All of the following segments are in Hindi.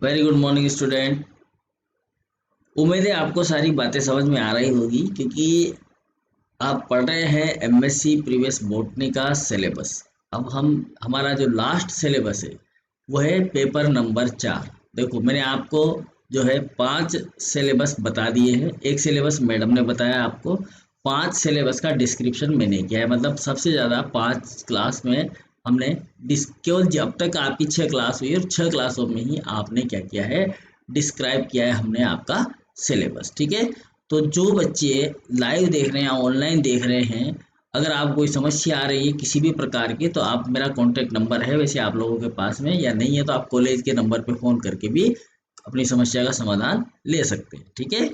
Very good morning student. उम्मीद है आपको सारी बातें समझ में आ रही होगी क्योंकि आप पढ़ रहे हैं एमएससी प्रीवियस बॉटनी का सिलेबस। अब हम हमारा जो लास्ट सिलेबस है वो है पेपर नंबर 4। देखो मैंने आपको जो है 5 सिलेबस बता दिए हैं। एक सिलेबस मैडम ने बताया आपको, 5 सिलेबस का डिस्क्रिप्शन मैंने किया है। मतलब सबसे ज़्यादा 5 क्लास में हमने केवल जब तक आपकी 6 क्लास हुई और 6 क्लासों में ही आपने क्या किया है, डिस्क्राइब किया है हमने आपका सिलेबस। ठीक है, तो जो बच्चे लाइव देख रहे हैं या ऑनलाइन देख रहे हैं, अगर आप कोई समस्या आ रही है किसी भी प्रकार की तो आप, मेरा कॉन्टैक्ट नंबर है वैसे आप लोगों के पास में, या नहीं है तो आप कॉलेज के नंबर पे फ़ोन करके भी अपनी समस्या का समाधान ले सकते हैं। ठीक है,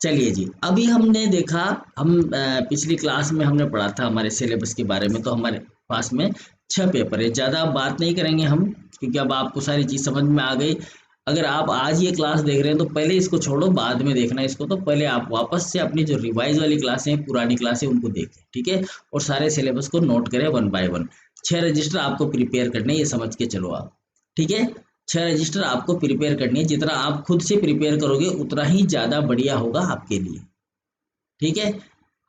चलिए जी। अभी हमने देखा, हम पिछली क्लास में हमने पढ़ा था हमारे सिलेबस के बारे में। तो हमारे पास में 6 पेपर है। ज़्यादा बात नहीं करेंगे हम क्योंकि अब आपको सारी चीज़ समझ में आ गई। अगर आप आज ये क्लास देख रहे हैं तो पहले इसको छोड़ो, बाद में देखना इसको। तो पहले आप वापस से अपनी जो रिवाइज वाली क्लासें हैं, पुरानी क्लासें, उनको देखें। ठीक है, और सारे सिलेबस को नोट करें 1 बाय 1। 6 रजिस्टर आपको प्रिपेयर करने हैं, ये समझ के चलो आप। ठीक है, 6 रजिस्टर आपको प्रिपेयर करनी है। जितना आप खुद से प्रिपेयर करोगे उतना ही ज़्यादा बढ़िया होगा आपके लिए। ठीक है,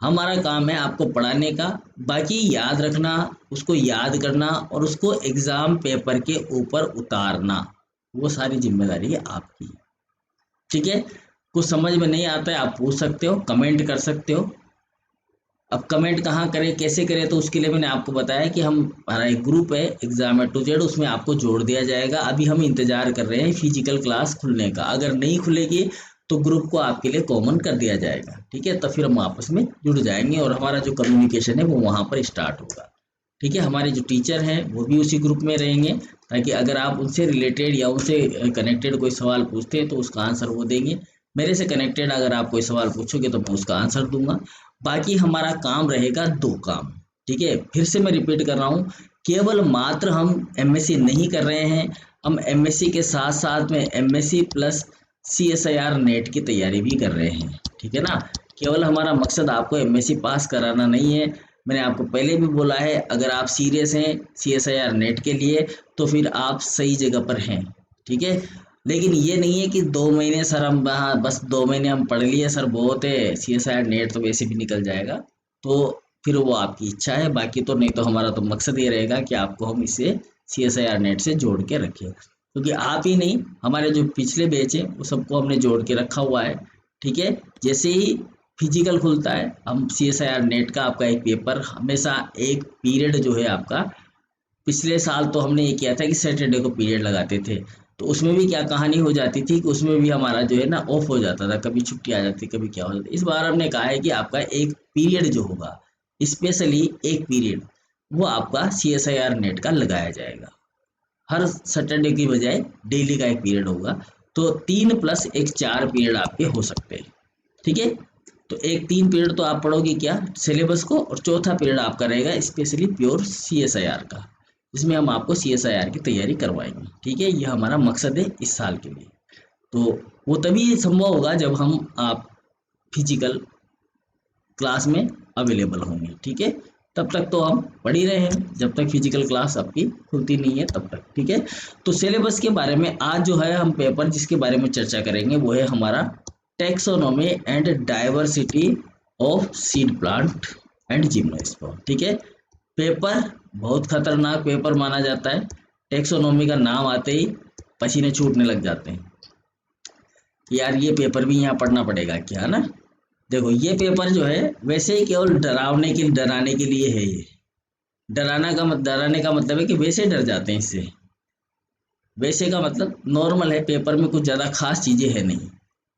हमारा काम है आपको पढ़ाने का, बाकी याद रखना, उसको याद करना और उसको एग्ज़ाम पेपर के ऊपर उतारना, वो सारी जिम्मेदारी है आपकी। ठीक है, कुछ समझ में नहीं आता है आप पूछ सकते हो, कमेंट कर सकते हो। अब कमेंट कहाँ करें, कैसे करें, तो उसके लिए मैंने आपको बताया कि हमारा एक ग्रुप है एग्जाम टू जेड, उसमें आपको जोड़ दिया जाएगा। अभी हम इंतजार कर रहे हैं फिजिकल क्लास खुलने का। अगर नहीं खुलेगी तो ग्रुप को आपके लिए कॉमन कर दिया जाएगा। ठीक है, तो फिर हम आपस में जुड़ जाएंगे और हमारा जो कम्युनिकेशन है वो वहाँ पर स्टार्ट होगा। ठीक है, हमारे जो टीचर हैं वो भी उसी ग्रुप में रहेंगे, ताकि अगर आप उनसे रिलेटेड या उनसे कनेक्टेड कोई सवाल पूछते हैं तो उसका आंसर वो देंगे। मेरे से कनेक्टेड अगर आप कोई सवाल पूछोगे तो मैं उसका आंसर दूंगा। बाकी हमारा काम रहेगा 2 काम। ठीक है, फिर से मैं रिपीट कर रहा हूँ, केवल मात्र हम एमएससी नहीं कर रहे हैं, हम एमएससी के साथ साथ में एमएससी प्लस सीएसआईआर नेट की तैयारी भी कर रहे हैं। ठीक है ना, केवल हमारा मकसद आपको एमएससी पास कराना नहीं है। मैंने आपको पहले भी बोला है, अगर आप सीरियस हैं सीएसआईआर नेट के लिए तो फिर आप सही जगह पर हैं। ठीक है, लेकिन ये नहीं है कि 2 महीने सर हम, हाँ बस 2 महीने हम पढ़ लिए सर बहुत है, सीएसआईआर नेट तो वैसे भी निकल जाएगा, तो फिर वो आपकी इच्छा है। बाकी तो नहीं, तो हमारा तो मकसद ये रहेगा कि आपको हम इसे सीएसआईआर नेट से जोड़ के रखें, क्योंकि आप ही नहीं, हमारे जो पिछले बैच है वो सबको हमने जोड़ के रखा हुआ है। ठीक है, जैसे ही फिजिकल खुलता है हम सीएसआईआर नेट का आपका एक पेपर, हमेशा एक पीरियड जो है आपका, पिछले साल तो हमने ये किया था कि सैटरडे को पीरियड लगाते थे। तो उसमें भी क्या कहानी हो जाती थी कि उसमें भी हमारा जो है ना ऑफ हो जाता था, कभी छुट्टी आ जाती, कभी क्या हो जाता। इस बार हमने कहा है कि आपका एक पीरियड जो होगा, स्पेशली एक पीरियड, वो आपका सीएसआईआर नेट का लगाया जाएगा। हर सैटरडे की बजाय डेली का एक पीरियड होगा। तो 3 प्लस एक 4 पीरियड आपके हो सकते हैं। ठीक है, तो एक 3 पीरियड तो आप पढ़ोगे क्या, सिलेबस को, और चौथा पीरियड आपका रहेगा स्पेशली प्योर सीएसआईआर का, जिसमें हम आपको सीएसआईआर की तैयारी करवाएंगे। ठीक है, यह हमारा मकसद है इस साल के लिए। तो वो तभी संभव होगा जब हम आप फिजिकल क्लास में अवेलेबल होंगे। ठीक है, तब तक तो हम पढ़ ही रहे हैं जब तक फिजिकल क्लास आपकी खुलती नहीं है तब तक। ठीक है, तो सिलेबस के बारे में आज जो है हम पेपर जिसके बारे में चर्चा करेंगे वो है हमारा taxonomy and diversity of seed plant and gymnosperm. ठीक है, पेपर बहुत खतरनाक पेपर माना जाता है। टेक्सोनोमी का नाम आते ही पसीने छूटने लग जाते हैं कि यार ये पेपर भी यहाँ पढ़ना पड़ेगा क्या, है ना। देखो ये पेपर जो है वैसे ही केवल डराने के लिए है ये। डराने का मतलब है कि वैसे डर जाते हैं इससे। वैसे का मतलब नॉर्मल है, पेपर में कुछ ज़्यादा खास चीज़ें है नहीं।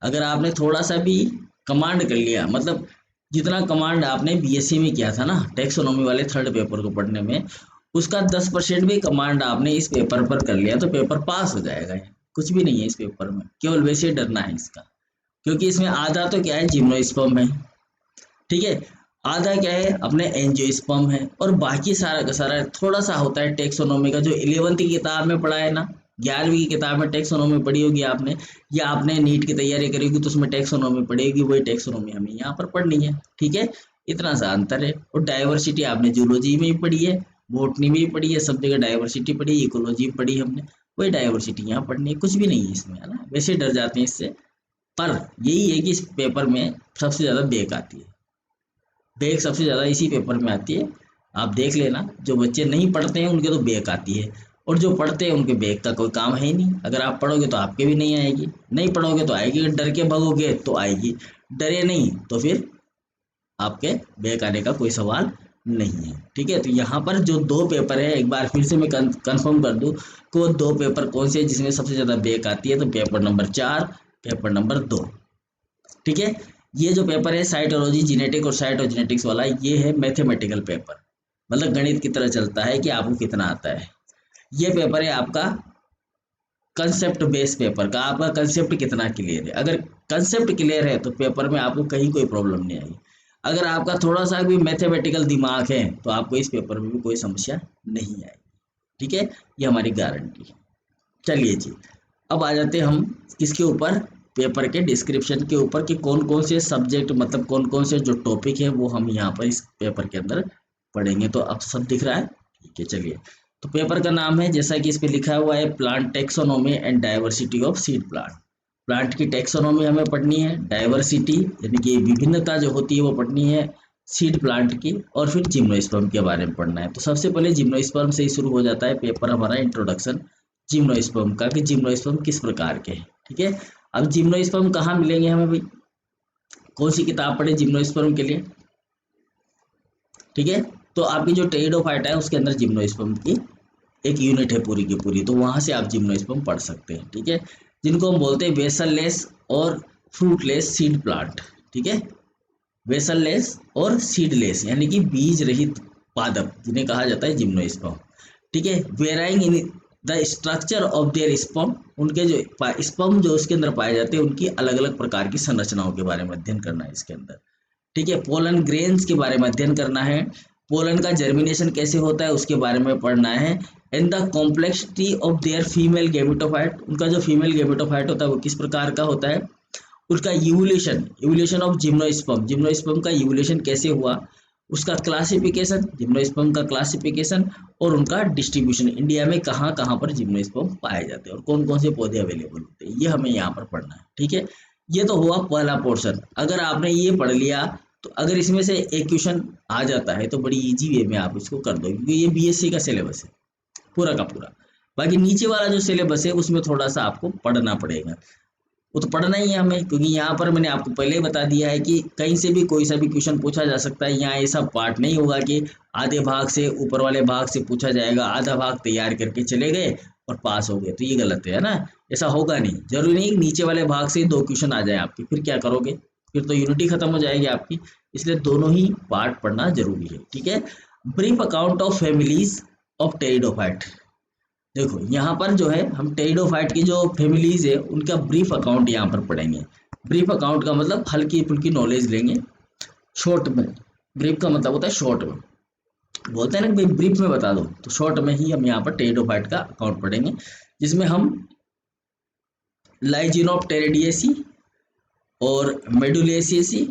अगर आपने थोड़ा सा भी कमांड कर लिया, मतलब जितना कमांड आपने बीएससी में किया था ना टेक्सोनोमी वाले 3rd पेपर को पढ़ने में, उसका 10% भी कमांड आपने इस पेपर पर कर लिया तो पेपर पास हो जाएगा। कुछ भी नहीं है इस पेपर में, केवल वैसे डरना है इसका। क्योंकि इसमें आधा तो क्या है, जिम्नोस्पर्म है। ठीक है, आधा क्या है, अपने एंजियोस्पर्म है, और बाकी सारा का सारा थोड़ा सा होता है टेक्सोनोमी का, जो 11वीं की किताब में पढ़ा है ना, 11वीं की किताब में टेक्सोनोमी पढ़ी होगी आपने, या आपने नीट की तैयारी करी होगी तो उसमें टेक्सोनोमी पढ़ेगी, वही टेक्सोनोमी हमें यहाँ पर पढ़नी है। ठीक है, इतना सा अंतर है। और डाइवर्सिटी आपने जूलॉजी में भी पढ़ी है, बॉटनी में भी पढ़ी है, सब जगह डाइवर्सिटी पढ़ी, इकोलॉजी पढ़ी हमने। कोई डाइवर्सिटी यहाँ पढ़नी है कुछ भी नहीं है इसमें, है ना, वैसे डर जाते हैं इससे। पर यही है कि इस पेपर में सबसे ज़्यादा बेक आती है, बेक सबसे ज़्यादा इसी पेपर में आती है। आप देख लेना, जो बच्चे नहीं पढ़ते हैं उनके तो बेक आती है, और जो पढ़ते हैं उनके बेक का कोई काम है ही नहीं। अगर आप पढ़ोगे तो आपके भी नहीं आएगी, नहीं पढ़ोगे तो आएगी, डर के भगोगे तो आएगी, डरे नहीं तो फिर आपके बैक आने का कोई सवाल नहीं है। ठीक है, तो यहाँ पर जो दो पेपर है, एक बार फिर से मैं कंफर्म कर दूं कि वो दो पेपर कौन से हैं जिसमें सबसे ज़्यादा बैक आती है, तो पेपर नंबर 4, पेपर नंबर 2। ठीक है, ये जो पेपर है साइटोलॉजी जेनेटिक और साइटोजेनेटिक्स वाला, ये है मैथमेटिकल पेपर, मतलब गणित की तरह चलता है कि आपको कितना आता है। ये पेपर है आपका कंसेप्ट बेस पेपर का, आपका कंसेप्ट कितना क्लियर है। अगर कंसेप्ट क्लियर है तो पेपर में आपको कहीं कोई प्रॉब्लम नहीं आएगी। अगर आपका थोड़ा सा भी मैथमेटिकल दिमाग है तो आपको इस पेपर में भी कोई समस्या नहीं आएगी। ठीक है, ये हमारी गारंटी है। चलिए जी, अब आ जाते हैं हम किसके ऊपर, पेपर के डिस्क्रिप्शन के ऊपर, कि कौन कौन से सब्जेक्ट, मतलब कौन कौन से जो टॉपिक है वो हम यहाँ पर इस पेपर के अंदर पढ़ेंगे। तो अब सब दिख रहा है, ठीक है। चलिए, तो पेपर का नाम है, जैसा कि इस पे लिखा हुआ है, plant taxonomy and diversity of seed plant. Plant की टेक्सोनोमी हमें पढ़नी है, डाइवर्सिटी यानी कि विभिन्नता जो होती है वो पढ़नी है सीड प्लांट की, और फिर जिम्नोस्पर्म के बारे में पढ़ना है। तो सबसे पहले जिम्नोस्पर्म से ही शुरू हो जाता है पेपर हमारा, इंट्रोडक्शन जिम्नोस्पर्म का, कि जिम्नोस्पर्म किस प्रकार के हैं। ठीक है, अब जिम्नोस्पर्म कहाँ मिलेंगे हमें भाई, कौन सी किताब पढ़े जिम्नोस्पर्म के लिए। ठीक है, तो आपकी जो टेरिडोफाइटा है उसके अंदर जिम्नोस्पर्म की एक यूनिट है पूरी की पूरी, तो वहां से आप जिम्नोस्पर्म पढ़ सकते हैं। ठीक है, जिनको हम बोलते हैं वेसललेस और फ्रूटलेस सीड प्लांट। ठीक है, वेसललेस और सीडलेस यानी कि बीज रहित पादप, जिन्हें कहा जाता है जिम्नोस्पर्म। ठीक है, varying in the structure of their sperm, उनके जो स्पर्म जो उसके अंदर पाए जाते हैं उनकी अलग अलग प्रकार की संरचनाओं के बारे में अध्ययन करना है इसके अंदर। ठीक है, पोलन ग्रेन्स के बारे में अध्ययन करना है, पोलन का जर्मिनेशन कैसे होता है उसके बारे में पढ़ना है, and the complexity of their female gametophyte, उनका जो फीमेल गैमेटोफाइट होता है वो किस प्रकार का होता है, उसका इवोल्यूशन ऑफ जिम्नोस्पर्म, जिम्नोस्पर्म का इवोल्यूशन कैसे हुआ, उसका क्लासिफिकेशन, जिम्नोस्पर्म का क्लासिफिकेशन, और उनका डिस्ट्रीब्यूशन, इंडिया में कहाँ कहाँ पर जिम्नोस्पर्म पाए जाते हैं और कौन कौन से पौधे अवेलेबल होते हैं, ये हमें यहाँ पर पढ़ना है। ठीक है, ये तो हुआ पहला पोर्शन। अगर आपने ये पढ़ लिया तो अगर इसमें से एक क्वेश्चन आ जाता है तो बड़ी इजी वे में आप इसको कर दो, क्योंकि ये बीएससी का सिलेबस है पूरा का पूरा। बाकी नीचे वाला जो सिलेबस है उसमें थोड़ा सा आपको पढ़ना पड़ेगा, वो तो पढ़ना ही है हमें, क्योंकि यहाँ पर मैंने आपको पहले ही बता दिया है कि कहीं से भी कोई सा भी क्वेश्चन पूछा जा सकता है। यहाँ ऐसा पार्ट नहीं होगा कि आधे भाग से, ऊपर वाले भाग से पूछा जाएगा, आधा भाग तैयार करके चले गए और पास हो गए, तो ये गलत है ना, ऐसा होगा नहीं। जरूरी नहीं नीचे वाले भाग से 2 क्वेश्चन आ जाए आपके, फिर क्या करोगे, फिर तो यूनिटी खत्म हो जाएगी आपकी। इसलिए दोनों ही पार्ट पढ़ना जरूरी है। ठीक है, brief account of families of pteridophyte. देखो यहाँ पर जो है हम टेरिडोफाइट की जो फैमिलीज है उनका ब्रीफ अकाउंट यहाँ पर पढ़ेंगे। ब्रीफ अकाउंट का मतलब हल्की फुल्की नॉलेज लेंगे शॉर्ट में। ब्रीफ का मतलब होता है शॉर्ट में, बोलते हैं ना कि भाई ब्रीफ में बता दो, तो शॉर्ट में ही हम यहाँ पर टेरिडोफाइट का अकाउंट पढ़ेंगे, जिसमें हम लाइजिनोप्टेरिडिएसी और मेडुलेसिएसी,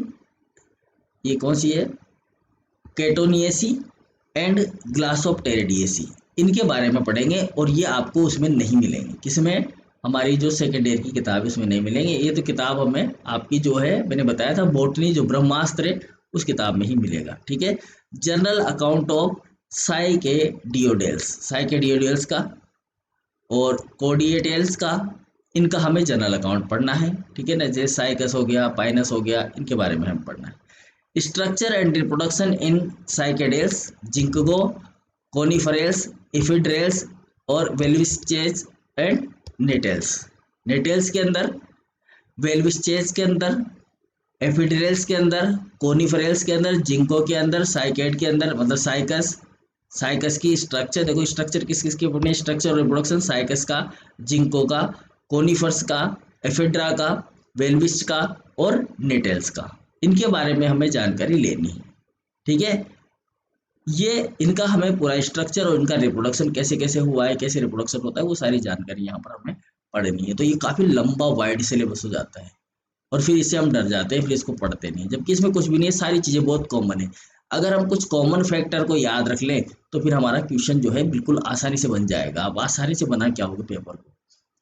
ये कौन सी है, केटोनिएसी एंड ग्लासोप्टेरिडिएसी, इनके बारे में पढ़ेंगे। और ये आपको उसमें नहीं मिलेंगे, किसमें, हमारी जो सेकेंड ईयर की किताब है उसमें नहीं मिलेंगे। ये तो किताब हमें आपकी जो है, मैंने बताया था बोटनी जो ब्रह्मास्त्र है उस किताब में ही मिलेगा। ठीक है, जनरल अकाउंट ऑफ साइकेडियोडेल्स का और कोडिएटेल्स का, इनका हमें जनरल अकाउंट पढ़ना है। ठीक है ना, जैसे साइकस हो गया, पाइनस हो गया, इनके बारे में हम पढ़ना है। Structure and reproduction in cycadales, ginkgo, coniferales, ephedrales और वेल्विस्चेज एंड नेटेल्स। नेटेल्स के अंदर, वेल्विस्चेज के अंदर, एफिड्रेल्स के अंदर, कोनिफरेल्स के अंदर, जिंको के अंदर, साइकेड के अंदर, मतलब साइकस की स्ट्रक्चर देखो, स्ट्रक्चर किस किस के पढ़ने, स्ट्रक्चर और रिप्रोडक्शन साइकस का, जिंको का, कोनिफर्स का, एफिड्रा का, वेल्विस का और नेटेल्स का, इनके बारे में हमें जानकारी लेनी है। ठीक है, ये इनका हमें पूरा स्ट्रक्चर और इनका रिप्रोडक्शन कैसे कैसे हुआ है, कैसे रिप्रोडक्शन होता है, वो सारी जानकारी यहाँ पर हमें पढ़नी है। तो ये काफ़ी लंबा वाइड सिलेबस हो जाता है और फिर इससे हम डर जाते हैं, फिर इसको पढ़ते नहीं, जबकि इसमें कुछ भी नहीं है, सारी चीज़ें बहुत कॉमन है। अगर हम कुछ कॉमन फैक्टर को याद रख लें तो फिर हमारा क्वेश्चन जो है बिल्कुल आसानी से बन जाएगा। आप आसानी से बना क्या होगा पेपर को,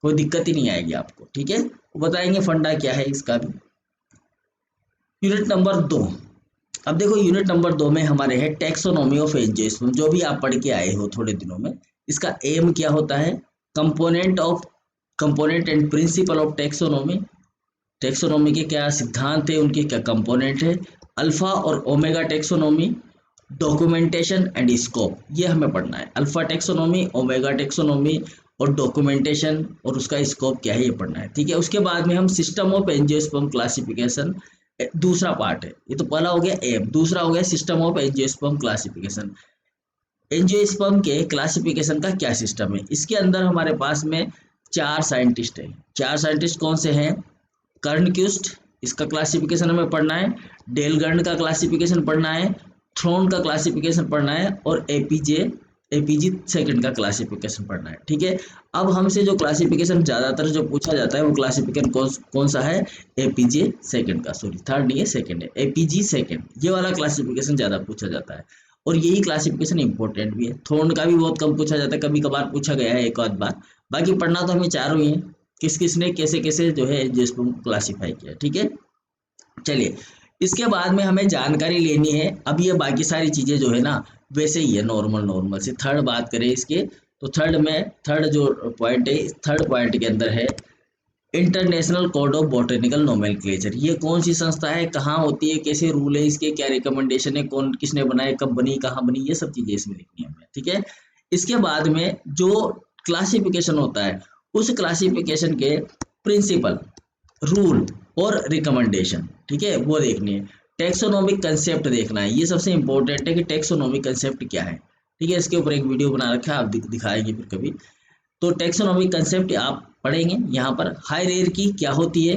कोई दिक्कत ही नहीं आएगी आपको। ठीक है, वो बताएंगे फंडा क्या है इसका भी। Unit number 2। अब देखो यूनिट नंबर 2 में हमारे है टैक्सोनॉमी ऑफ एंजियोस्पर्म, जो भी आप पढ़ के आए हो थोड़े दिनों में। इसका एम क्या होता है, component and principle of taxonomy. Taxonomy के क्या सिद्धांत है, उनके क्या कंपोनेंट है, अल्फा और omega taxonomy, documentation and scope, ये हमें पढ़ना है। अल्फा टैक्सोनॉमी, ओमेगा टैक्सोनॉमी और डॉक्यूमेंटेशन और उसका स्कोप क्या है, ये पढ़ना है। ठीक है, उसके बाद में हम सिस्टम ऑफ एंजियोस्पर्म क्लासिफिकेशन, दूसरा पार्ट है। ये तो पहला हो गया एम, दूसरा हो गया system of angiosperm classification. Angiosperm के क्लासिफिकेशन का क्या सिस्टम है, इसके अंदर हमारे पास में 4 साइंटिस्ट हैं। 4 साइंटिस्ट कौन से हैं, कर्नक्यूस्ट, इसका क्लासिफिकेशन हमें पढ़ना है, डेलगर्न का क्लासिफिकेशन पढ़ना है, थ्रोन का क्लासिफिकेशन पढ़ना है और एपीजी सेकंड का क्लासिफिकेशन पढ़ना है। ठीक है, अब हमसे जो क्लासिफिकेशन ज़्यादातर जो पूछा जाता है वो क्लासिफिकेशन कौन सा है, एपीजे सेकंड का, सॉरी थर्ड नहीं है सेकंड है, एपीजी सेकंड, ये वाला क्लासिफिकेशन ज़्यादा पूछा जाता है और यही क्लासिफिकेशन इंपॉर्टेंट भी है। थ्रोन का भी बहुत कम पूछा जाता है, कभी कभार पूछा गया है एक आध बार, बाकी पढ़ना तो हमें चारों ही है, किस किस ने कैसे कैसे जो है एंजियोस्पर्म क्लासीफाई किया। ठीक है, चलिए इसके बाद में हमें जानकारी लेनी है। अब ये बाकी सारी चीज़ें जो है ना वैसे ही है, नॉर्मल से। थर्ड बात करें इसके तो थर्ड जो पॉइंट है, थर्ड पॉइंट के अंदर है international code of botanical nomenclature. ये कौन सी संस्था है, कहाँ होती है, कैसे रूल है इसके, क्या रिकमेंडेशन है, कौन किसने बनाए, कब बनी, कहाँ बनी, ये सब चीज़ें इसमें लिखनी है हमें। ठीक है, इसके बाद में जो क्लासिफिकेशन होता है उस क्लासिफिकेशन के प्रिंसिपल, रूल और रिकमेंडेशन, ठीक है, वो देखनी है। टेक्सोनोमिक कंसेप्ट देखना है, ये सबसे इंपॉर्टेंट है कि टेक्सोनोमिक कंसेप्ट क्या है। ठीक है, इसके ऊपर एक वीडियो बना रखा है, आप दिखाएंगे फिर कभी। तो टेक्सोनोमिक कंसेप्ट आप पढ़ेंगे यहाँ पर। हायरार्की क्या होती है,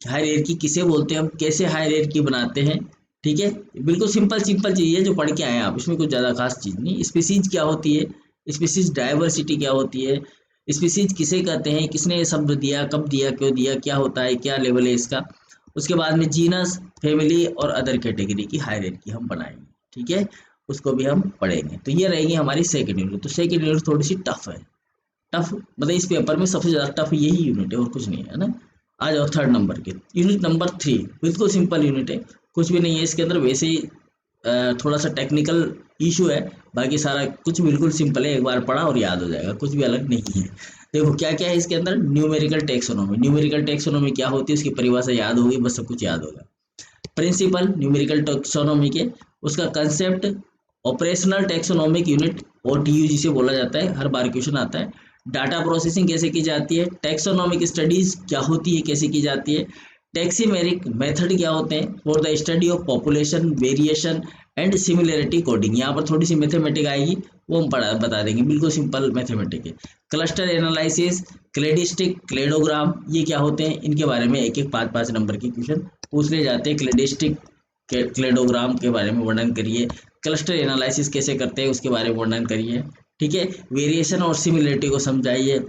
हायरार्की किसे बोलते हैं, हम कैसे हायरार्की बनाते हैं। ठीक है, बिल्कुल सिंपल चीज़ है जो पढ़ के आए हैं आप, इसमें कुछ ज़्यादा खास चीज़ नहीं। स्पीसीज क्या होती है, स्पीसीज डाइवर्सिटी क्या होती है, स्पीसीज किसे कहते हैं, किसने ये शब्द दिया, कब दिया, क्यों दिया, क्या होता है, क्या लेवल है इसका। उसके बाद में जीनस, फैमिली और अदर कैटेगरी की हायरार्की हम बनाएंगे। ठीक है, उसको भी हम पढ़ेंगे। तो ये रहेगी हमारी सेकेंड यूनिट। तो सेकेंड यूनिट थोड़ी सी टफ है, टफ मतलब इस पेपर में सबसे ज़्यादा टफ यही यूनिट है और कुछ नहीं है ना। आ जाओ थर्ड नंबर के, यूनिट नंबर 3, बिल्कुल सिंपल यूनिट है, कुछ भी नहीं है इसके अंदर। वैसे ही थोड़ा सा टेक्निकल इशू है, बाकी सारा कुछ बिल्कुल सिंपल है, एक बार पढ़ा और याद हो जाएगा, कुछ भी अलग नहीं है। देखो क्या क्या है इसके अंदर, न्यूमेरिकल टेक्सोनोमी। न्यूमेरिकल टेक्सोनोमी क्या होती है, उसकी परिभाषा याद होगी, बस सब कुछ याद होगा। प्रिंसिपल न्यूमेरिकल टेक्सोनोमी के, उसका concept operational taxonomic unit OTU जिसे बोला जाता है, हर बार क्वेश्चन आता है। डाटा प्रोसेसिंग कैसे की जाती है, टेक्सोनोमिक स्टडीज क्या होती है, कैसे की जाती है, टैक्सीमेरिक मेथड क्या होते हैं for the study of population variation and similarity coding. यहाँ पर थोड़ी सी मैथमेटिक आएगी, वो हम बता देंगे, बिल्कुल सिंपल मैथमेटिक है। क्लस्टर एनालिसिस, क्लेडिस्टिक, क्लेडोग्राम, ये क्या होते हैं, इनके बारे में एक एक 5-5 नंबर के क्वेश्चन पूछ ले जाते हैं। क्लेडिस्टिक क्लेडोग्राम के बारे में वर्णन करिए, क्लस्टर एनालिसिस कैसे करते हैं उसके बारे में वर्णन करिए। ठीक है, वेरिएशन और सिमिलरिटी को समझाइए,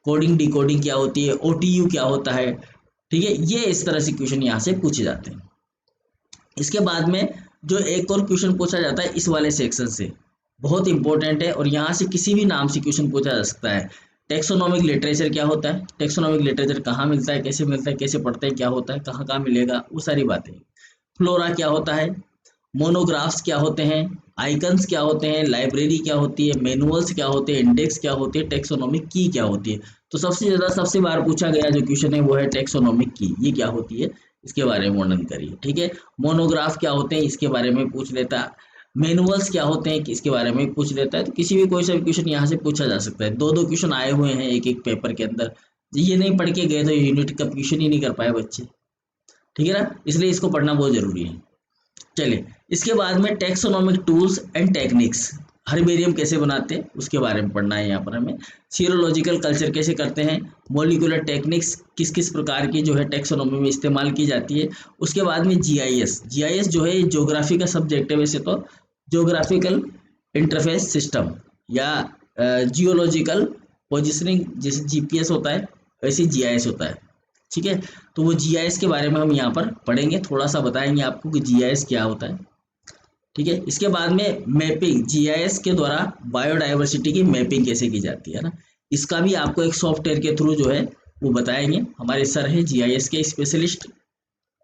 कोडिंग डिकोडिंग क्या होती है, OTU क्या होता है। ठीक है, ये इस तरह से क्वेश्चन यहाँ से पूछे जाते हैं। इसके बाद में जो एक और क्वेश्चन पूछा जाता है इस वाले सेक्शन से, बहुत इंपॉर्टेंट है और यहाँ से किसी भी नाम से क्वेश्चन पूछा जा सकता है। टेक्सोनोमिक लिटरेचर क्या होता है, टेक्सोनोमिक लिटरेचर कहाँ मिलता है, कैसे मिलता है, कैसे पढ़ते हैं, क्या होता है, कहाँ कहाँ मिलेगा, वो सारी बातें। फ्लोरा क्या होता है, मोनोग्राफ्स क्या होते हैं, आइकन्स क्या होते हैं, लाइब्रेरी क्या होती है, मैनुअल्स क्या होते हैं, इंडेक्स क्या होती है, टेक्सोनोमिक की क्या होती है। तो सबसे बार पूछा गया जो क्वेश्चन है वो है टेक्सोनोमिक की, ये क्या होती है, इसके बारे में वर्णन करिए। ठीक है, मोनोग्राफ क्या होते हैं, इसके बारे में पूछ लेता है। मैनुअल्स क्या होते हैं, इसके बारे में पूछ लेता है। तो किसी भी कोई सा भी क्वेश्चन यहाँ से पूछा जा सकता है। 2-2 क्वेश्चन आए हुए हैं एक एक पेपर के अंदर, ये नहीं पढ़ के गए तो यूनिट का क्वेश्चन ही नहीं कर पाए बच्चे। ठीक है ना, इसलिए इसको पढ़ना बहुत जरूरी है। चलिए इसके बाद में taxonomic tools and techniques, herbarium कैसे बनाते हैं उसके बारे में पढ़ना है यहाँ पर हमें। सीरोलॉजिकल कल्चर कैसे करते हैं, मॉलिक्यूलर टेक्निक्स किस किस प्रकार की जो है टेक्सोनोमी में इस्तेमाल की जाती है। उसके बाद में जीआईएस जो है ज्योग्राफी का सब्जेक्ट है वैसे तो, ज्योग्राफिकल इंटरफेस सिस्टम या जियोलॉजिकल पोजिशनिंग, जैसे GPS होता है वैसे GIS होता है। ठीक है, तो वो GIS के बारे में हम यहाँ पर पढ़ेंगे, थोड़ा सा बताएंगे आपको कि GIS क्या होता है। ठीक है। इसके बाद में मैपिंग, जीआईएस के द्वारा बायोडाइवर्सिटी की मैपिंग कैसे की जाती है ना, इसका भी आपको एक सॉफ्टवेयर के थ्रू जो है वो बताएंगे। हमारे सर है जीआईएस के स्पेशलिस्ट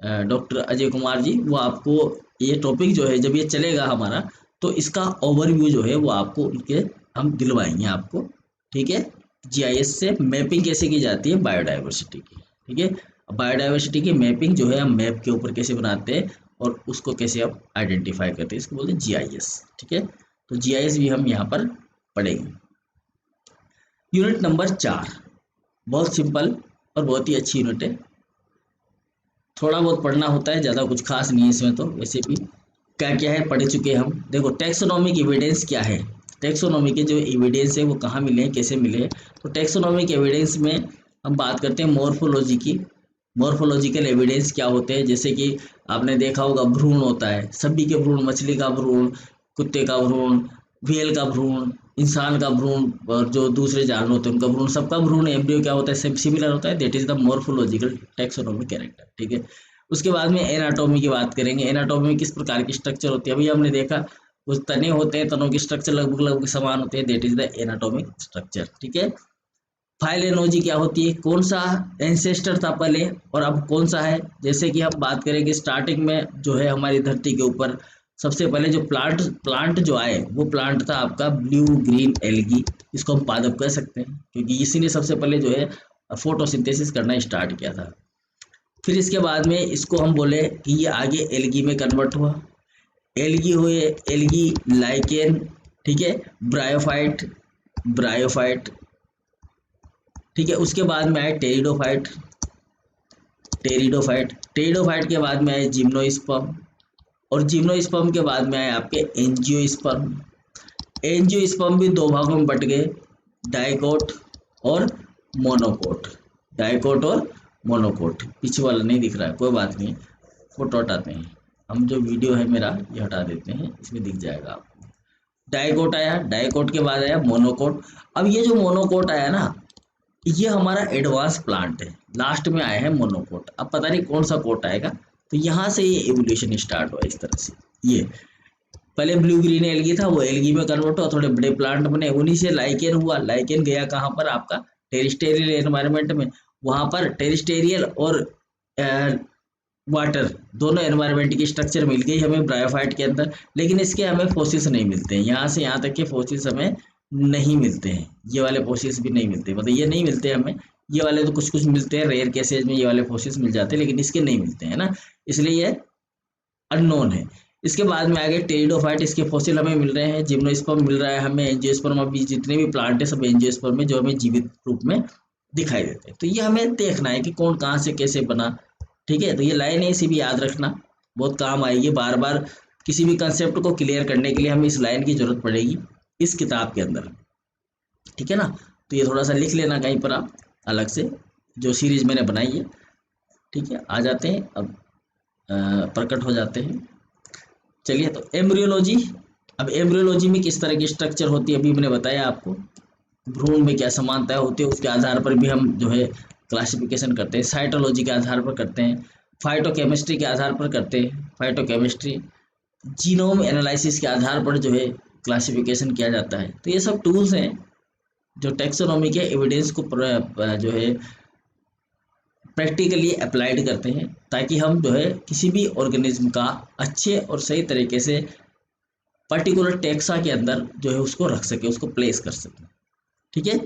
डॉक्टर अजय कुमार जी, वो आपको ये टॉपिक जो है जब ये चलेगा हमारा, तो इसका ओवरव्यू जो है वो आपको उनके हम दिलवाएंगे आपको। ठीक है, जीआईएस से मैपिंग कैसे की जाती है बायोडाइवर्सिटी की। ठीक है, बायोडाइवर्सिटी की मैपिंग जो है हम मैप के ऊपर कैसे बनाते हैं और उसको कैसे हम आइडेंटिफाई करते हैं, इसको बोलते हैं जीआईएस। ठीक है, तो जीआईएस भी हम यहाँ पर पढ़ेंगे। यूनिट नंबर 4 बहुत सिंपल और बहुत ही अच्छी यूनिट है। थोड़ा बहुत पढ़ना होता है, ज़्यादा कुछ खास नहीं है इसमें, तो वैसे भी क्या क्या है पढ़ चुके हैं हम। देखो टैक्सोनॉमिक एविडेंस क्या है, टैक्सोनॉमी के जो एविडेंस है वो कहाँ मिले हैं, कैसे मिले हैं। तो टैक्सोनॉमिक एविडेंस में हम बात करते हैं मॉर्फोलॉजी की। मॉर्फोलॉजिकल एविडेंस क्या होते हैं, जैसे कि आपने देखा होगा भ्रूण होता है, सभी के भ्रूण, मछली का भ्रूण, कुत्ते का भ्रूण, व्हेल का भ्रूण, इंसान का भ्रूण और जो दूसरे जानवर होते हैं उनका भ्रूण, सबका भ्रूण एम्ब्रियो क्या होता है, सिमिलर होता है। That is the morphological taxonomic character. ठीक है, उसके बाद में एनाटॉमी की बात करेंगे। एनाटॉमी में किस प्रकार की स्ट्रक्चर होती है, अभी हमने देखा कुछ तने होते हैं, तनों की स्ट्रक्चर लगभग लगभग समान होते हैं। That is the anatomic structure. ठीक है, फाइलेनोलॉजी क्या होती है, कौन सा एंसेस्टर था पहले और अब कौन सा है। जैसे कि हम बात करेंगे स्टार्टिंग में जो है हमारी धरती के ऊपर सबसे पहले जो प्लांट जो आए वो प्लांट था आपका ब्लू ग्रीन एल्गी, इसको हम पादप कह सकते हैं क्योंकि इसी ने सबसे पहले जो है फोटोसिंथेसिस करना स्टार्ट किया था। फिर इसके बाद में इसको हम बोले कि ये आगे एल्गी में कन्वर्ट हुआ, एल्गी हुए, एल्गी लाइकेन, ठीक है, ब्रायोफाइट, ब्रायोफाइट, ठीक है। उसके बाद में आए टेरिडोफाइट, टेरिडोफाइट, टेरिडोफाइट के बाद में आए जिम्नोस्पर्म और जिम्नोस्पर्म के बाद में आए आपके एंजियोस्पर्म। एंजियोस्पर्म भी दो भागों में बट गए, डाइकोट और मोनोकोट, डाइकोट और मोनोकोट। पीछे वाला नहीं दिख रहा है, कोई बात नहीं, फोटो हटाते हैं हम, जो वीडियो है मेरा ये हटा देते हैं, इसमें दिख जाएगा आपको। डाइकोट आया, डाइकोट के बाद आया मोनोकोट। अब ये जो मोनोकोट आया ना, ये हमारा एडवांस प्लांट है, लास्ट में आया है मोनोकोट। अब पता नहीं कौन सा कोट आएगा, तो यहाँ से ये एवोल्यूशन स्टार्ट हुआ इस तरह से। ये पहले ब्लू ग्रीन एल्गी था, वो एल्गी में कन्वर्ट हुआ, थोड़े बड़े प्लांट बने, उन्हीं से लाइकेन हुआ। लाइकेन गया कहाँ पर, आपका टेरिस्टेरियल एनवायरनमेंट में, वहाँ पर टेरिस्टेरियल और वाटर दोनों एनवायरनमेंट की स्ट्रक्चर मिल गई हमें ब्रायोफाइट के अंदर। लेकिन इसके हमें फोसिल्स नहीं मिलते हैं, यहाँ से यहाँ तक के फोसिल्स हमें नहीं मिलते हैं, ये वाले फोसिल्स भी नहीं मिलते, मतलब ये नहीं मिलते हमें, ये वाले तो कुछ कुछ मिलते हैं, रेयर केसेज में ये वाले फोसिल्स मिल जाते हैं, लेकिन इसके नहीं मिलते हैं ना, इसलिए ये अननोन है। इसके बाद में आगे टेरिडोफाइट, इसके फॉसिल हमें मिल रहे हैं, जिम्नोस्पर्म मिल रहा है हमें, एंजियोस्पर्म, अभी जितने भी प्लांट है सब एंजियोस्पर्म में जो हमें जीवित रूप में दिखाई देते हैं। तो ये हमें देखना है कि कौन कहाँ से कैसे बना। ठीक है, तो ये लाइन है, इसी भी याद रखना, बहुत काम आएगी। बार बार किसी भी कंसेप्ट को क्लियर करने के लिए हमें इस लाइन की जरूरत पड़ेगी इस किताब के अंदर। ठीक है ना, तो ये थोड़ा सा लिख लेना कहीं पर आप अलग से, जो सीरीज मैंने बनाई है। ठीक है, आ जाते हैं अब, प्रकट हो जाते हैं। चलिए, तो एम्ब्रियोलॉजी। अब एम्ब्रियोलॉजी में किस तरह की स्ट्रक्चर होती है, अभी मैंने बताया आपको, भ्रूण में क्या समानताएं होती है, उसके आधार पर भी हम जो है क्लासिफिकेशन करते हैं। साइटोलॉजी के आधार पर करते हैं, फाइटोकेमिस्ट्री के आधार पर करते हैं, फाइटोकेमिस्ट्री, जीनोम एनालिसिस के आधार पर जो है क्लासिफिकेशन किया जाता है। तो ये सब टूल्स हैं जो टैक्सोनॉमी के एविडेंस को जो है प्रैक्टिकली अप्लाइड करते हैं, ताकि हम जो है किसी भी ऑर्गेनिज्म का अच्छे और सही तरीके से पर्टिकुलर टैक्सा के अंदर जो है उसको रख सके, उसको प्लेस कर सके। ठीक है,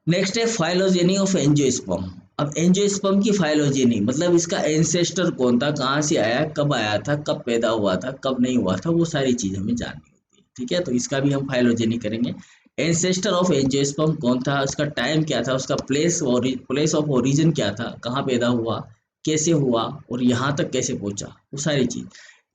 नेक्स्ट है फाइलोजेनी ऑफ एंजियोस्पर्म। अब एंजियोस्पर्म की फाइलोजेनी मतलब इसका एंसेस्टर कौन था, कहाँ से आया, कब आया था, कब पैदा हुआ था, कब नहीं हुआ था, वो सारी चीज हमें जाननी होती है। ठीक है, तो इसका भी हम फाइलोजेनी करेंगे। एंसेस्टर ऑफ एंजियोस्पर्म कौन था, उसका टाइम क्या था, उसका प्लेस ऑफ ओरिजिन क्या था, कहाँ पैदा हुआ, कैसे हुआ और यहाँ तक कैसे पहुंचा, वो सारी चीज।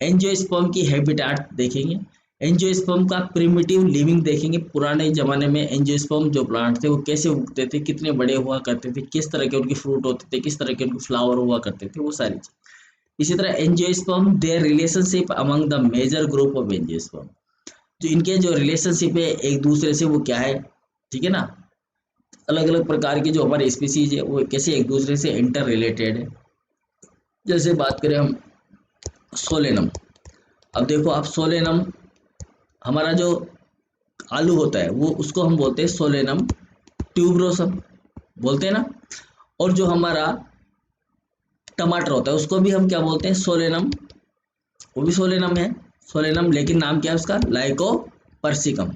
एंजियोस्पर्म की हैबिटेट देखेंगे, एंजियोस्पर्म का प्रिमिटिव लिविंग देखेंगे, पुराने जमाने में एंजियोस्पर्म जो प्लांट थे वो कैसे उगते थे, कितने बड़े हुआ करते थे, किस तरह के उनके फ्रूट होते थे, किस तरह के उनके फ्लावर हुआ करते थे, वो सारी चीज। इसी तरह angiosperm their relationship among the major group of angiosperm, जो इनके जो रिलेशनशिप है एक दूसरे से वो क्या है। ठीक है ना, अलग अलग प्रकार की जो हमारे स्पीसीज है वो कैसे एक दूसरे से इंटर रिलेटेड है। जैसे बात करें हम सोलेनम, अब देखो, अब सोलेनम, हमारा जो आलू होता है वो, उसको हम बोलते हैं सोलेनम ट्यूबरोसम, बोलते हैं ना। और जो हमारा टमाटर होता है उसको भी हम क्या बोलते हैं, सोलेनम, वो भी सोलेनम है, सोलेनम, लेकिन नाम क्या है उसका, लाइकोपर्सिकम,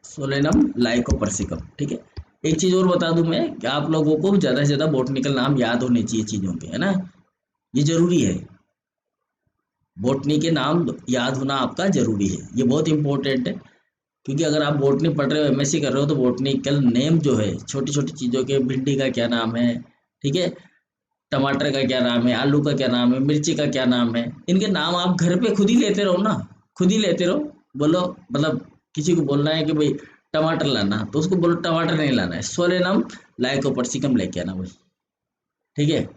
सोलेनम लाइकोपर्सिकम। ठीक है। एक चीज और बता दूं मैं कि आप लोगों को ज्यादा से ज्यादा बॉटनिकल नाम याद होने चाहिए चीजों के, है ना, ये जरूरी है। बॉटनी के नाम याद होना आपका जरूरी है, ये बहुत इंपॉर्टेंट है। क्योंकि अगर आप बॉटनी पढ़ रहे हो, एमएससी कर रहे हो, तो बॉटनिकल नेम जो है, छोटी छोटी चीज़ों के, भिंडी का क्या नाम है, ठीक है, टमाटर का क्या नाम है, आलू का क्या नाम है, मिर्ची का क्या नाम है, इनके नाम आप घर पे खुद ही लेते रहो ना, खुद ही लेते रहो। बोलो, मतलब किसी को बोलना है कि भाई टमाटर लाना, तो उसको बोलो टमाटर नहीं लाना है, सोलेनम लाइकोपर्सिकम लेके आना भाई। ठीक है।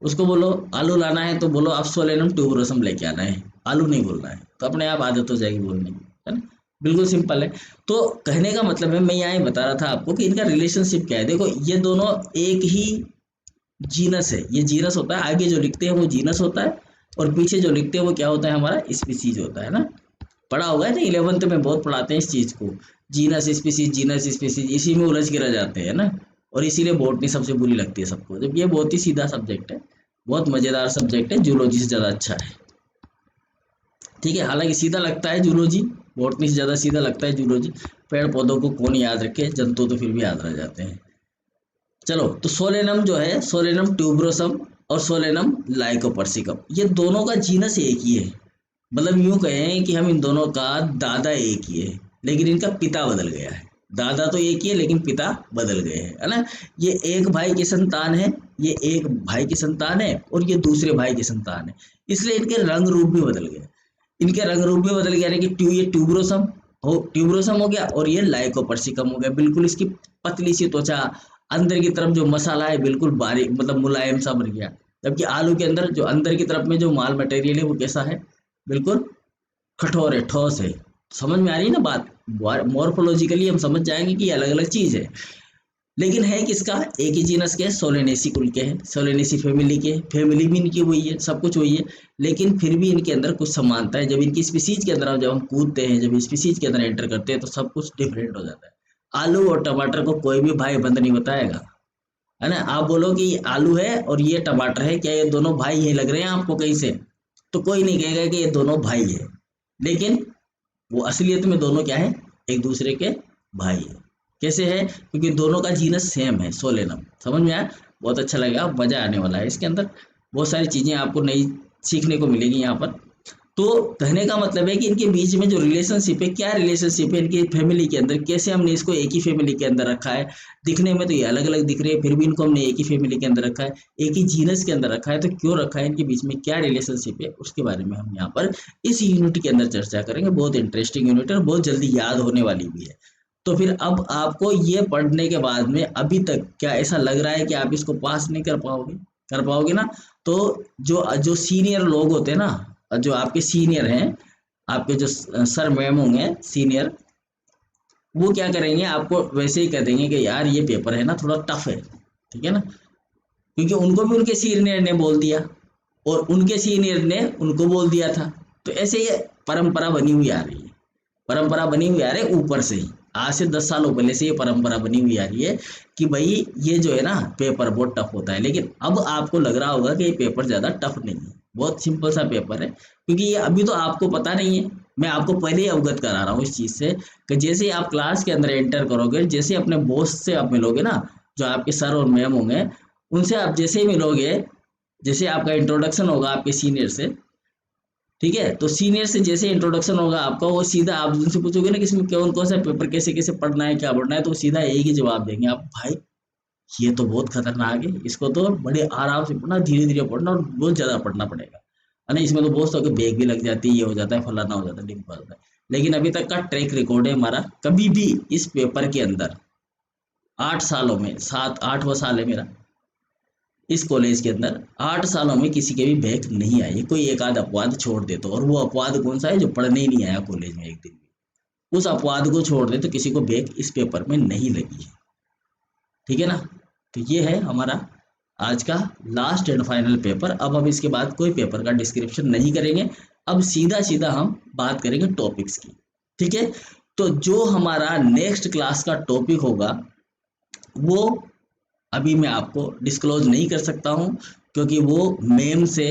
उसको बोलो आलू लाना है, तो बोलो आप सोलेनम ट्यूबरोसम लेके आना है, आलू नहीं बोलना है, तो अपने आप आदत हो जाएगी बोलने की, है ना। बिल्कुल सिंपल है। तो कहने का मतलब है, मैं यहाँ ये बता रहा था आपको कि इनका रिलेशनशिप क्या है। देखो, ये दोनों एक ही जीनस है, ये जीनस होता है, आगे जो लिखते हैं वो जीनस होता है, और पीछे जो लिखते हैं वो क्या होता है, हमारा स्पीसीज होता है ना। पढ़ा होगा ना, 11th में बहुत पढ़ाते हैं इस चीज को, जीनस स्पीसीज, इसी में उलझ के रह जाते हैं ना। और इसीलिए बॉटनी सबसे बुरी लगती है सबको, जब ये बहुत ही सीधा सब्जेक्ट है, बहुत मजेदार सब्जेक्ट है, जूलॉजी से ज्यादा अच्छा है। ठीक है, हालांकि सीधा लगता है जूलॉजी, बॉटनी से ज्यादा सीधा लगता है जूलॉजी। पेड़ पौधों को कौन याद रखे, जंतु तो फिर भी याद रह जाते हैं। चलो, तो सोलेनम जो है, सोलेनम ट्यूबरोसम और सोलेनम लाइकोपर्सिकम, ये दोनों का जीनस एक ही है। मतलब यूं कहें कि हम इन दोनों का दादा एक ही है, लेकिन इनका पिता बदल गया है। दादा तो एक ही है, लेकिन पिता बदल गए हैं, है ना। ये एक भाई की संतान है, ये एक भाई की संतान है, और ये दूसरे भाई की संतान है, इसलिए इनके रंग रूप भी बदल गए। इनके रंग रूप भी बदल गया, यानी कि ये ट्यूबरोसम हो गया, और ये लाइकोपर्सिकम हो गया। बिल्कुल इसकी पतली सी त्वचा, अंदर की तरफ जो मसाला है बिल्कुल बारीक, मतलब मुलायम सा बन गया। जबकि आलू के अंदर जो अंदर की तरफ में जो माल मटेरियल है वो कैसा है, बिल्कुल कठोर है, ठोस है। समझ में आ रही है ना बात। मॉर्फोलॉजिकली हम समझ जाएंगे कि ये अलग अलग चीज है, लेकिन है किसका, एक ही जीनस के, सोलेनेसी कुल के हैं, सोलेनेसी फैमिली के, फैमिली भी इनकी वही है, सब कुछ वही है। लेकिन फिर भी इनके अंदर कुछ समानता है। जब इनकी स्पीसीज के अंदर, जब हम कूदते हैं, जब स्पीसीज के अंदर एंटर करते हैं, तो सब कुछ डिफरेंट हो जाता है। आलू और टमाटर को कोई भी भाई बंद नहीं बताएगा, है ना। आप बोलो कि ये आलू है और ये टमाटर है, क्या ये दोनों भाई हैं, लग रहे हैं आपको कहीं से, तो कोई नहीं कहेगा कि ये दोनों भाई है। लेकिन वो असलियत में दोनों क्या है, एक दूसरे के भाई है। कैसे है, क्योंकि दोनों का जीनस सेम है, सोलेनम। समझ में आया, बहुत अच्छा लगेगा, मजा आने वाला है इसके अंदर, बहुत सारी चीजें आपको नई सीखने को मिलेगी यहाँ पर। तो कहने का मतलब है कि इनके बीच में जो रिलेशनशिप है, क्या रिलेशनशिप है इनकी फैमिली के अंदर, कैसे हमने इसको एक ही फैमिली के अंदर रखा है। दिखने में तो ये अलग अलग दिख रहे हैं, फिर भी इनको हमने एक ही फैमिली के अंदर रखा है, एक ही जीनस के अंदर रखा है। तो क्यों रखा है, इनके बीच में क्या रिलेशनशिप है, उसके बारे में हम यहाँ पर इस यूनिट के अंदर चर्चा करेंगे। बहुत इंटरेस्टिंग यूनिट है और बहुत जल्दी याद होने वाली भी है। तो फिर अब आपको ये पढ़ने के बाद में अभी तक क्या ऐसा लग रहा है कि आप इसको पास नहीं कर पाओगे, कर पाओगे ना। तो जो जो सीनियर लोग होते हैं ना, जो आपके सीनियर हैं, आपके जो सर मैम होंगे सीनियर, वो क्या करेंगे, आपको वैसे ही कह देंगे कि यार ये पेपर है ना थोड़ा टफ है, ठीक है ना। क्योंकि उनको भी उनके सीनियर ने बोल दिया, और उनके सीनियर ने उनको बोल दिया था। तो ऐसे ये परंपरा बनी हुई आ रही है, परंपरा बनी हुई आ रही है ऊपर से ही। आज से 10 सालों पहले से ये परंपरा बनी हुई आ रही है कि भाई ये जो है ना पेपर बहुत टफ होता है। लेकिन अब आपको लग रहा होगा कि ये पेपर ज़्यादा टफ नहीं है, बहुत सिंपल सा पेपर है। क्योंकि ये अभी तो आपको पता नहीं है, मैं आपको पहले ही अवगत करा रहा हूँ इस चीज़ से, कि जैसे ही आप क्लास के अंदर एंटर करोगे, जैसे अपने बॉस से आप मिलोगे ना, जो आपके सर और मैम होंगे, उनसे आप जैसे ही मिलोगे, जैसे आपका इंट्रोडक्शन होगा आपके सीनियर से, ठीक है, तो सीनियर से जैसे इंट्रोडक्शन होगा आपका, वो सीधा आप उनसे पूछोगे ना कि इसमें कौन कौन सा पेपर कैसे कैसे पढ़ना है, क्या पढ़ना है, तो वो सीधा एक ही जवाब देंगे आप, भाई ये तो बहुत खतरनाक है, इसको तो बड़े आराम से पढ़ना, धीरे धीरे पढ़ना, और बहुत ज्यादा पढ़ना पड़ेगा, है ना। इसमें तो बहुत सौ के बैग भी लग जाती है, ये हो जाता है, फलाना हो जाता है, ढिमका हो जाता है। लेकिन अभी तक का ट्रैक रिकॉर्ड है हमारा, कभी भी इस पेपर के अंदर 8 सालों में, 7 8वां साल है मेरा इस कॉलेज के अंदर, 8 सालों में किसी के भी बैक नहीं आए। कोई एक आध अपवाद छोड़ दे तो, और वो अपवाद कौन सा है, जो पढ़ने ही नहीं आया कॉलेज में एक दिन भी, उस अपवाद को छोड़ दे तो किसी को बैक इस पेपर में नहीं लगी है। ठीक है ना। तो ये है हमारा आज का लास्ट एंड फाइनल पेपर। अब हम इसके बाद कोई पेपर का डिस्क्रिप्शन नहीं करेंगे, अब सीधा सीधा हम बात करेंगे टॉपिक्स की, ठीक है। तो जो हमारा नेक्स्ट क्लास का टॉपिक होगा वो अभी मैं आपको डिस्क्लोज नहीं कर सकता हूँ, क्योंकि वो मैम से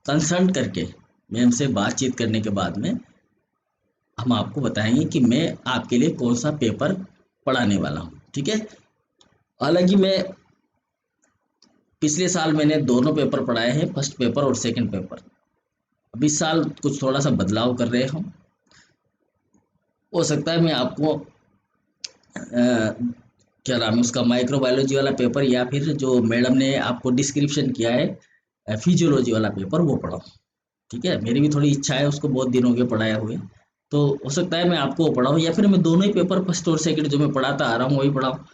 कंसल्ट करके, मैम से बातचीत करने के बाद में हम आपको बताएंगे कि मैं आपके लिए कौन सा पेपर पढ़ाने वाला हूँ, ठीक है। हालांकि मैं पिछले साल मैंने दोनों पेपर पढ़ाए हैं, फर्स्ट पेपर और सेकंड पेपर। अब इस साल कुछ थोड़ा सा बदलाव कर रहे हम। हो सकता है मैं आपको क्या नाम है उसका, माइक्रोबायोलॉजी वाला पेपर या फिर जो मैडम ने आपको डिस्क्रिप्शन किया है फिजियोलॉजी वाला पेपर वो पढ़ाऊँ, ठीक है। मेरी भी थोड़ी इच्छा है, उसको बहुत दिन हो गए पढ़ाया हुए। तो हो सकता है मैं आपको वो पढ़ाऊँ, या फिर मैं दोनों ही पेपर फर्स्ट और सेकंड जो मैं पढ़ाता आ रहा हूँ वही पढ़ाऊँ,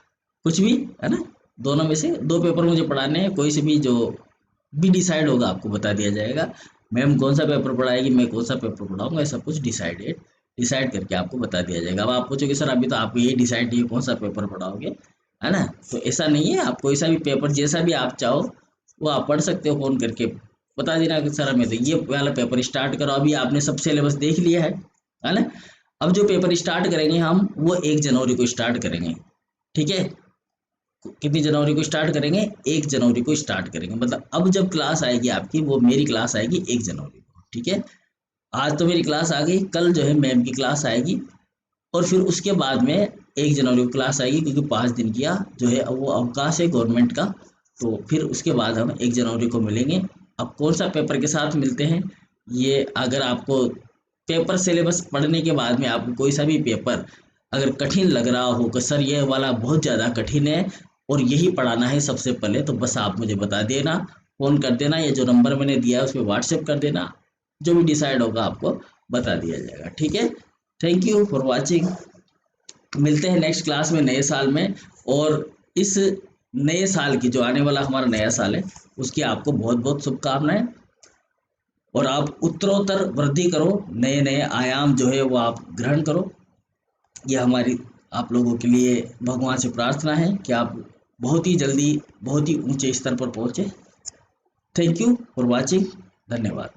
कुछ भी, है ना। दोनों में से दो पेपर मुझे पढ़ाने हैं, कोई से भी जो भी डिसाइड होगा आपको बता दिया जाएगा। मैम कौन सा पेपर पढ़ाएगी, मैं कौन सा पेपर पढ़ाऊंगा, ये सब कुछ डिसाइड करके आपको बता दिया जाएगा। अब आप पूछोगे सर अभी तो आपको ये डिसाइड नहीं है कौन सा पेपर पढ़ाओगे, है ना। तो ऐसा नहीं है, आप कोई सा भी पेपर जैसा भी आप चाहो वो आप पढ़ सकते हो, फोन करके बता देना कि सर हमें तो ये वाला पेपर स्टार्ट करो। अभी आपने सब सिलेबस देख लिया है ना। अब जो पेपर स्टार्ट करेंगे हम वो 1 जनवरी को स्टार्ट करेंगे, ठीक है। कितनी जनवरी को स्टार्ट करेंगे, 1 जनवरी को स्टार्ट करेंगे। मतलब अब जब क्लास आएगी आपकी वो मेरी क्लास आएगी 1 जनवरी को, ठीक है। आज तो मेरी क्लास आ गई, कल जो है मैम की क्लास आएगी, और फिर उसके बाद में 1 जनवरी को क्लास आएगी, क्योंकि 5 दिन किया जो है वो अवकाश है गवर्नमेंट का। तो फिर उसके बाद हम 1 जनवरी को मिलेंगे। अब कौन सा पेपर के साथ मिलते हैं, ये अगर आपको पेपर सिलेबस पढ़ने के बाद में आपको कोई सा भी पेपर अगर कठिन लग रहा हो कि सर ये वाला बहुत ज़्यादा कठिन है और यही पढ़ाना है सबसे पहले, तो बस आप मुझे बता देना, फ़ोन कर देना, या जो नंबर मैंने दिया है उस पर व्हाट्सएप कर देना। जो भी डिसाइड होगा आपको बता दिया जाएगा, ठीक है। Thank you for watching. मिलते हैं नेक्स्ट क्लास में नए साल में, और इस नए साल की जो आने वाला हमारा नया साल है उसकी आपको बहुत बहुत शुभकामनाएं, और आप उत्तरोत्तर वृद्धि करो, नए नए आयाम जो है वो आप ग्रहण करो। यह हमारी आप लोगों के लिए भगवान से प्रार्थना है कि आप बहुत ही जल्दी बहुत ही ऊंचे स्तर पर पहुंचे। Thank you for watching. धन्यवाद।